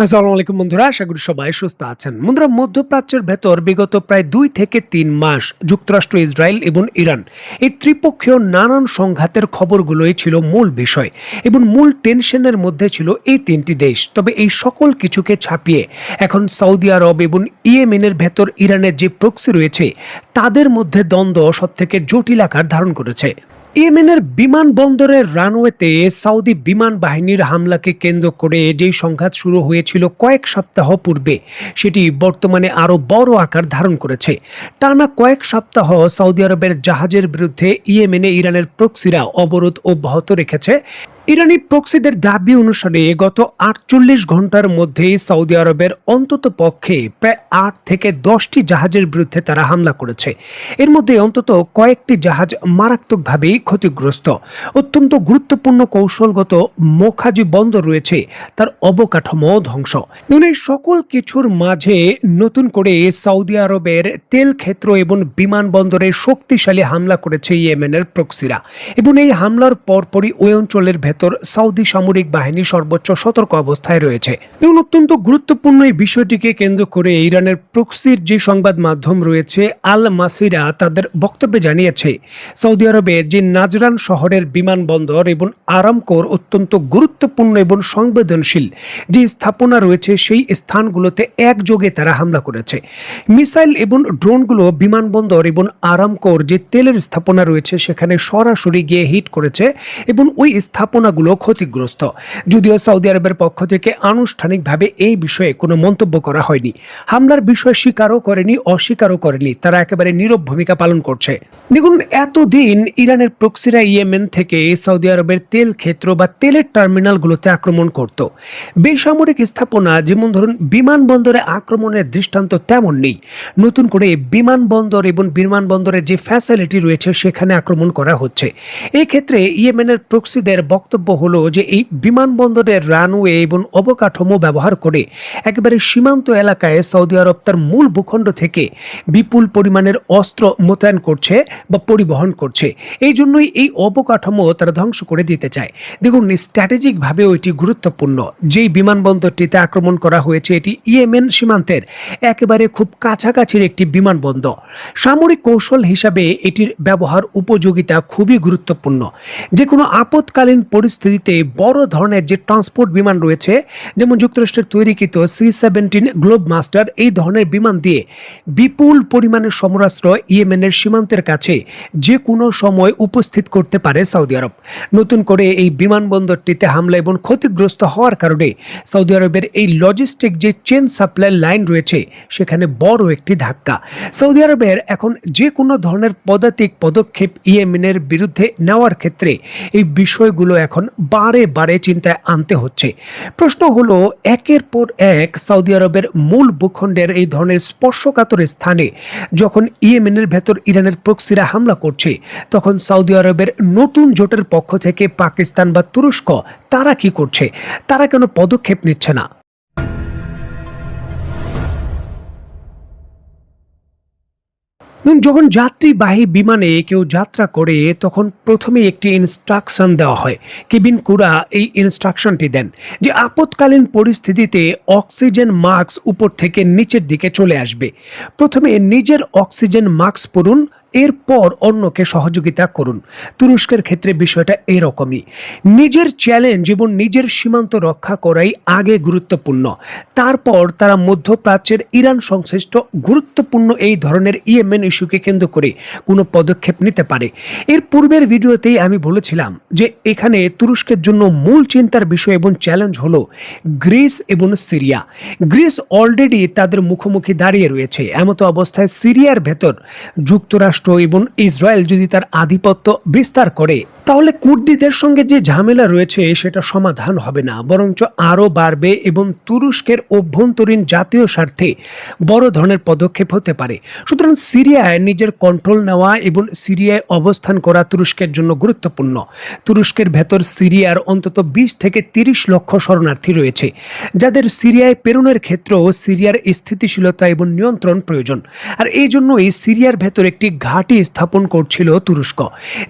আসসালামু আলাইকুম বন্ধুরা, আশা করি সবাই সুস্থ আছেন। বন্ধুরা, মধ্যপ্রাচ্যের ভেতর বিগত প্রায় 2 থেকে 3 মাস যুক্তরাষ্ট্র, ইসরায়েল এবং ইরান এই ত্রিপক্ষীয় নানান সংঘাতের খবরগুলোই ছিল মূল বিষয় এবং মূল টেনশনের মধ্যে ছিল এই তিনটি দেশ। তবে এই সকল কিছুকে ছাপিয়ে এখন সৌদি আরব এবং ইয়েমেনের ভেতর ইরানের যে প্রক্সি রয়েছে তাদের মধ্যে দ্বন্দ্ব সবথেকে জটিল আকার ধারণ করেছে। ইয়েমেনের বিমানবন্দরের রানওয়েতে সৌদি বিমান বাহিনীর হামলাকে কেন্দ্র করে যেই সংঘাত শুরু হয়েছিল কয়েক সপ্তাহ পূর্বে, সেটি বর্তমানে আরো বড় আকার ধারণ করেছে। টানা কয়েক সপ্তাহ সৌদি আরবের জাহাজের বিরুদ্ধে ইয়েমেনে ইরানের প্রক্সিরা অবরোধ অব্যাহত রেখেছে। ইরানি প্রক্সিদের দাবি অনুসারে গত 48 ঘন্টার মধ্যেই সৌদি আরবের অন্তত পক্ষে প্রায় 8 থেকে 10টি জাহাজের বিরুদ্ধে তারা হামলা করেছে। এর মধ্যে অন্তত কয়েকটি জাহাজ মারাত্মকভাবেই ক্ষতিগ্রস্ত। অত্যন্ত গুরুত্বপূর্ণ কৌশলগত মোখাজি বন্দর রয়েছে, তার অবকাঠামো ধ্বংস। এই সকল কিছুর মাঝে নতুন করে সৌদি আরবের তেল ক্ষেত্র এবং বিমানবন্দরে শক্তিশালী হামলা করেছে ইয়েমেনের প্রক্সিরা এবং এই হামলার পরপরই ওই অঞ্চলের ভেতর সৌদি সামরিক বাহিনী সর্বোচ্চ সতর্ক অবস্থায় রয়েছে। এবং অত্যন্ত গুরুত্বপূর্ণ এই বিষয়টিকে কেন্দ্র করে ইরানের প্রক্সির যে সংবাদ মাধ্যম রয়েছে আল মাসিরা তাদের বক্তব্যে জানিয়েছে, সৌদি আরবের যে নাজরান শহরের বিমানবন্দর এবং আরামকোর অত্যন্ত গুরুত্বপূর্ণ এবং সংবেদনশীল যে স্থাপনা রয়েছে সেই স্থানগুলোতে একযোগে তারা হামলা করেছে। মিসাইল এবং ড্রোনগুলো বিমানবন্দর এবং আরামকোর যে তেলের স্থাপনা রয়েছে সেখানে সরাসরি গিয়ে হিট করেছে এবং ওই স্থাপনাগুলো ক্ষতিগ্রস্ত। যদিও সৌদি আরবের পক্ষ থেকে আনুষ্ঠানিকভাবে এই বিষয়ে কোনো মন্তব্য করা হয়নি। হামলার বিষয় স্বীকারও করেনি, অস্বীকারও করেনি, তারা একেবারে নীরব ভূমিকা পালন করছে। দেখুন, এতদিন ইরানের প্রক্সিরা ইয়েমেন থেকে সৌদি আরবের তেল ক্ষেত্র বা তেলের টার্মিনালগুলোতে আক্রমণ করত। বেসামরিক স্থাপনা যেমন ধরুন বিমানবন্দরে আক্রমণের দৃষ্টান্ত তেমন নেই। নতুন করে বিমানবন্দর এবং বিমানবন্দরের যে ফ্যাসিলিটি রয়েছে সেখানে আক্রমণ করা হচ্ছে। এই ক্ষেত্রে ইয়েমেনের প্রক্সিদের বক্তব্য হলো যে এই বিমানবন্দরের রানওয়ে এবং অবকাঠামো ব্যবহার করে একেবারে সীমান্ত এলাকায় সৌদি আরব তার মূল ভূখণ্ড থেকে বিপুল পরিমাণের অস্ত্র মোতায়েন করছে বা পরিবহন করছে। এই জন্যই এই অবকাঠামো তারা ধ্বংস করে দিতে চায়। দেখুন, স্ট্র্যাটেজিকভাবে এটি গুরুত্বপূর্ণ। যেই বিমানবন্দরটিতে আক্রমণ করা হয়েছে এটি ইয়েমেন সীমান্তের একেবারে খুব কাছাকাছির একটি বিমানবন্দর। সামরিক কৌশল হিসাবে এটির ব্যবহার উপযোগিতা খুবই গুরুত্বপূর্ণ। যে কোনো আপৎকালীন পরিস্থিতিতে বড় ধরনের যে ট্রান্সপোর্ট বিমান রয়েছে, যেমন যুক্তরাষ্ট্রের তৈরিকৃত C-17 গ্লোব মাস্টার, এই ধরনের বিমান দিয়ে বিপুল পরিমাণের সমরাস্ত্র ইয়েমেনের সীমান্তের কাছে যে কোনো সময় উপস্থিত করতে পারে সৌদি আরব। নতুন করে এই বিমানবন্দরটিতে হামলা এবং ক্ষতিগ্রস্ত হওয়ার কারণে সৌদি আরবের এই লজিস্টিক যে চেন সাপ্লাই লাইন রয়েছে সেখানে বড় একটি ধাক্কা। সৌদি আরবের এখন যে কোনো ধরনের পদাতিক পদক্ষেপ ইয়েমেনের বিরুদ্ধে নেওয়ার ক্ষেত্রে এই বিষয়গুলো এখন বারে বারে চিন্তায় আনতে হচ্ছে। প্রশ্ন হলো, একের পর এক সৌদি আরবের মূল ভূখণ্ডের এই ধরনের স্পর্শকাতর স্থানে যখন ইয়েমেনের ভেতর ইরানের প্রক্সিরা হামলা করছে, তখন সৌদি আরবের নতুন জোটের পক্ষ থেকে পাকিস্তান বা তুরস্ক তারা কি করছে? তারা কেন পদক্ষেপ নিচ্ছে না? যখন যাত্রীবাহী বিমানে কেউ যাত্রা করে তখন প্রথমে একটি ইনস্ট্রাকশন দেওয়া হয়। কেবিন ক্রুরা এই ইনস্ট্রাকশনটি দেন যে আপৎকালীন পরিস্থিতিতে অক্সিজেন মাস্ক উপর থেকে নিচের দিকে চলে আসবে। প্রথমে নিজের অক্সিজেন মাস্ক পরুন, এরপর অন্যকে সহযোগিতা করুন। তুরস্কের ক্ষেত্রে বিষয়টা এরকমই। নিজের চ্যালেঞ্জ এবং নিজের সীমান্ত রক্ষা করাই আগে গুরুত্বপূর্ণ, তারপর তারা মধ্যপ্রাচ্যের ইরান সংশ্লিষ্ট গুরুত্বপূর্ণ এই ধরনের ইয়েমেন ইস্যুকে কেন্দ্র করে কোনো পদক্ষেপ নিতে পারে। এর পূর্বের ভিডিওতেই আমি বলেছিলাম যে এখানে তুরস্কের জন্য মূল চিন্তার বিষয় এবং চ্যালেঞ্জ হলো গ্রিস এবং সিরিয়া। গ্রিস অলরেডি তাদের মুখোমুখি দাঁড়িয়ে রয়েছে। এমতো অবস্থায় সিরিয়ার ভেতর যুক্তরাষ্ট্র এবং ইসরায়েল যদি তার আধিপত্য বিস্তার করে তাহলে কুর্দিদের সঙ্গে যে ঝামেলা রয়েছে সেটা সমাধান হবে না, বরঞ্চ আরও বাড়বে এবং তুরস্কের অভ্যন্তরীণ জাতীয় স্বার্থে বড় ধরনের পদক্ষেপ হতে পারে। সুতরাং সিরিয়ায় নিজের কন্ট্রোল নেওয়া এবং সিরিয়ায় অবস্থান করা তুরস্কের জন্য গুরুত্বপূর্ণ। তুরস্কের ভেতর সিরিয়ার অন্তত 20 থেকে 30 লক্ষ শরণার্থী রয়েছে, যাদের সিরিয়ায় প্রেরণের ক্ষেত্রেও সিরিয়ার স্থিতিশীলতা এবং নিয়ন্ত্রণ প্রয়োজন। আর এই জন্য এই সিরিয়ার ভেতর একটি ঘাঁটি স্থাপন করছিল তুরস্ক,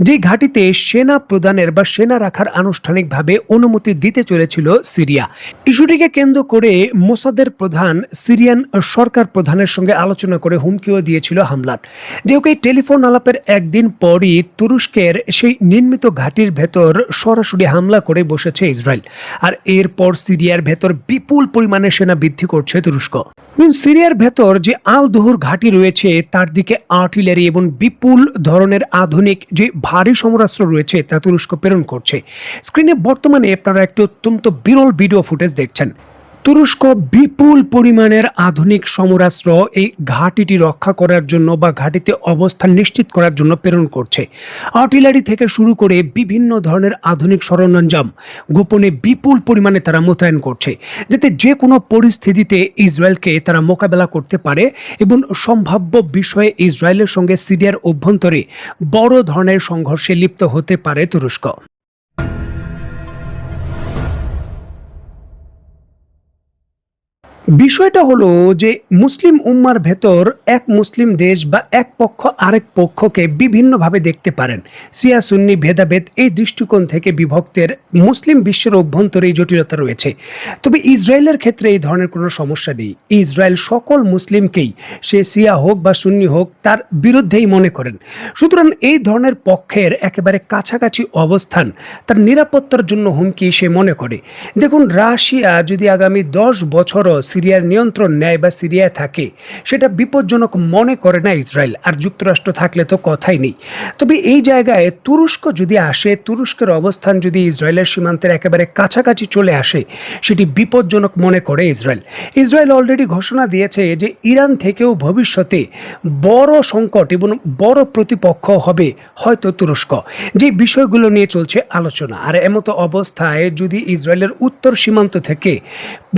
যে ঘাঁটিতে সেনা সেনা প্রদানের বা সেনা রাখার আনুষ্ঠানিকভাবে অনুমতি দিতে চলেছিল সিরিয়া। ইস্যুটিকে কেন্দ্র করে মোসাদের প্রধান সিরিয়ান সরকার প্রধানের সঙ্গে আলোচনা করে হুমকিও দিয়েছিল হামলার। যেহেতু টেলিফোন আলাপের একদিন পরই তুরস্কের সেই নির্মিত ঘাঁটির ভেতর সরাসরি হামলা করে বসেছে ইসরায়েল। আর এরপর সিরিয়ার ভেতর বিপুল পরিমাণে সেনা বৃদ্ধি করছে তুরস্ক। সিরিয়ার ভেতর যে আল দুহুর ঘাঁটি রয়েছে তার দিকে আর্টিলারি এবং বিপুল ধরনের আধুনিক যে ভারী সমরাস্ত্র রয়েছে তা তুরস্ক প্রেরণ করছে। স্ক্রিনে বর্তমানে আপনারা একটি অত্যন্ত বিরল ভিডিও ফুটেজ দেখছেন। তুরস্ক বিপুল পরিমাণের আধুনিক সমরাস্ত্র এই ঘাঁটিটি রক্ষা করার জন্য বা ঘাঁটিতে অবস্থান নিশ্চিত করার জন্য প্রেরণ করছে। আর্টিলারি থেকে শুরু করে বিভিন্ন ধরনের আধুনিক সরঞ্জাম গোপনে বিপুল পরিমাণে তারা মোতায়েন করছে, যাতে যে কোনো পরিস্থিতিতে ইসরায়েলকে তারা মোকাবেলা করতে পারে এবং সম্ভাব্য বিষয়ে ইসরায়েলের সঙ্গে সিরিয়ার অভ্যন্তরে বড় ধরনের সংঘর্ষে লিপ্ত হতে পারে তুরস্ক। বিষয়টা হলো যে মুসলিম উম্মার ভেতর এক মুসলিম দেশ বা এক পক্ষ আরেক পক্ষকে বিভিন্নভাবে দেখতে পারেন। শিয়া সুন্নি ভেদাভেদ এই দৃষ্টিকোণ থেকে বিভক্তের মুসলিম বিশ্বের অভ্যন্তরে এই জটিলতা রয়েছে। তবে ইসরায়েলের ক্ষেত্রে এই ধরনের কোনো সমস্যা নেই। ইসরায়েল সকল মুসলিমকেই, সে শিয়া হোক বা সুন্নি হোক, তার বিরুদ্ধেই মনে করেন। সুতরাং এই ধরনের পক্ষের একেবারে কাছাকাছি অবস্থান তার নিরাপত্তার জন্য হুমকি সে মনে করে। দেখুন, রাশিয়া যদি আগামী 10 বছরও সিরিয়ার নিয়ন্ত্রণ নেয় বা সিরিয়ায় থাকে, সেটা বিপজ্জনক মনে করে না ইসরায়েল। আর যুক্তরাষ্ট্র থাকলে তো কথাই নেই। তবে এই জায়গায় তুরস্ক যদি আসে, তুরস্কের অবস্থান যদি ইসরায়েলের সীমান্তের একেবারে কাছাকাছি চলে আসে, সেটি বিপজ্জনক মনে করে ইসরায়েল। ইসরায়েল অলরেডি ঘোষণা দিয়েছে যে ইরান থেকেও ভবিষ্যতে বড় সংকট এবং বড় প্রতিপক্ষ হবে হয়তো তুরস্ক। যে বিষয়গুলো নিয়ে চলছে আলোচনা। আর এমতো অবস্থায় যদি ইসরায়েলের উত্তর সীমান্ত থেকে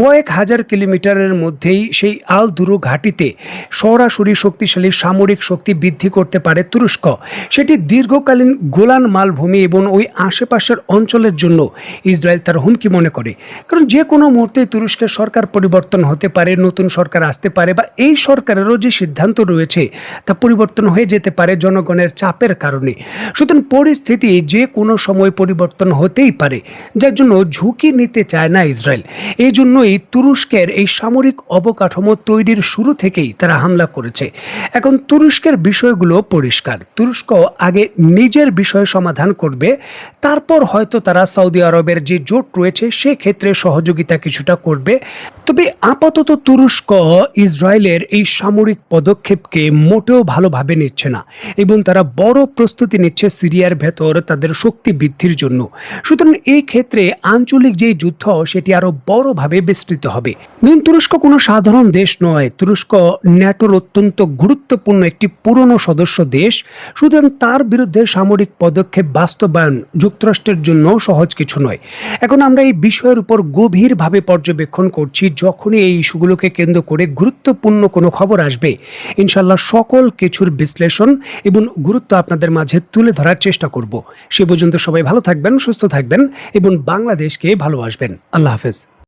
কয়েক হাজার কিলোমিটারের মধ্যেই সেই আল দুরু ঘাঁটিতে সরাসরি শক্তিশালী সামরিক শক্তি বৃদ্ধি করতে পারে তুরস্ক, সেটি দীর্ঘকালীন গোলান মালভূমি এবং ওই আশেপাশের অঞ্চলের জন্য ইসরায়েল তার হুমকি মনে করে। কারণ যে কোনো মুহূর্তে তুরস্কের সরকার পরিবর্তন হতে পারে, নতুন সরকার আসতে পারে, বা এই সরকারেরও যে সিদ্ধান্ত রয়েছে তা পরিবর্তন হয়ে যেতে পারে জনগণের চাপের কারণে। সুতরাং পরিস্থিতি যে কোনো সময় পরিবর্তন হতেই পারে, যার জন্য ঝুঁকি নিতে চায় না ইসরায়েল। এই জন্যই তুরস্কের এই সামরিক অবকাঠামো তৈরির শুরু থেকেই তারা হামলা করেছে। এখন তুরস্কের বিষয়গুলো পরিষ্কার। তুরস্ক আগে নিজের বিষয় সমাধান করবে, তারপর হয়তো তারা সৌদি আরবের যে জোট রয়েছে সেক্ষেত্রে সহযোগিতা কিছুটা করবে। তবে আপাতত তুরস্ক ইসরায়েলের এই সামরিক পদক্ষেপকে মোটেও ভালোভাবে নিচ্ছে না এবং তারা বড় প্রস্তুতি নিচ্ছে সিরিয়ার ভেতর তাদের শক্তি বৃদ্ধির জন্য। সুতরাং এই ক্ষেত্রে আঞ্চলিক যে যুদ্ধ সেটি আরো বড়ভাবে বিস্তৃত হবে। তুরস্ক কোনো সাধারণ দেশ নয়। তুরস্ক ন্যাটোর অত্যন্ত গুরুত্বপূর্ণ একটি পুরনো সদস্য দেশ। সুতরাং তার বিরুদ্ধে সামরিক পদক্ষেপ বাস্তবায়ন যুক্তরাষ্ট্রের জন্য সহজ কিছু নয়। এখন আমরা এই বিষয়ের উপর গভীরভাবে পর্যবেক্ষণ করছি। যখনই এই ইস্যুগুলোকে কেন্দ্র করে গুরুত্বপূর্ণ কোনো খবর আসবে, ইনশাল্লাহ সকল কিছুর বিশ্লেষণ এবং গুরুত্ব আপনাদের মাঝে তুলে ধরার চেষ্টা করব। সে পর্যন্ত সবাই ভালো থাকবেন, সুস্থ থাকবেন এবং বাংলাদেশকে ভালোবাসবেন। আল্লাহ হাফেজ।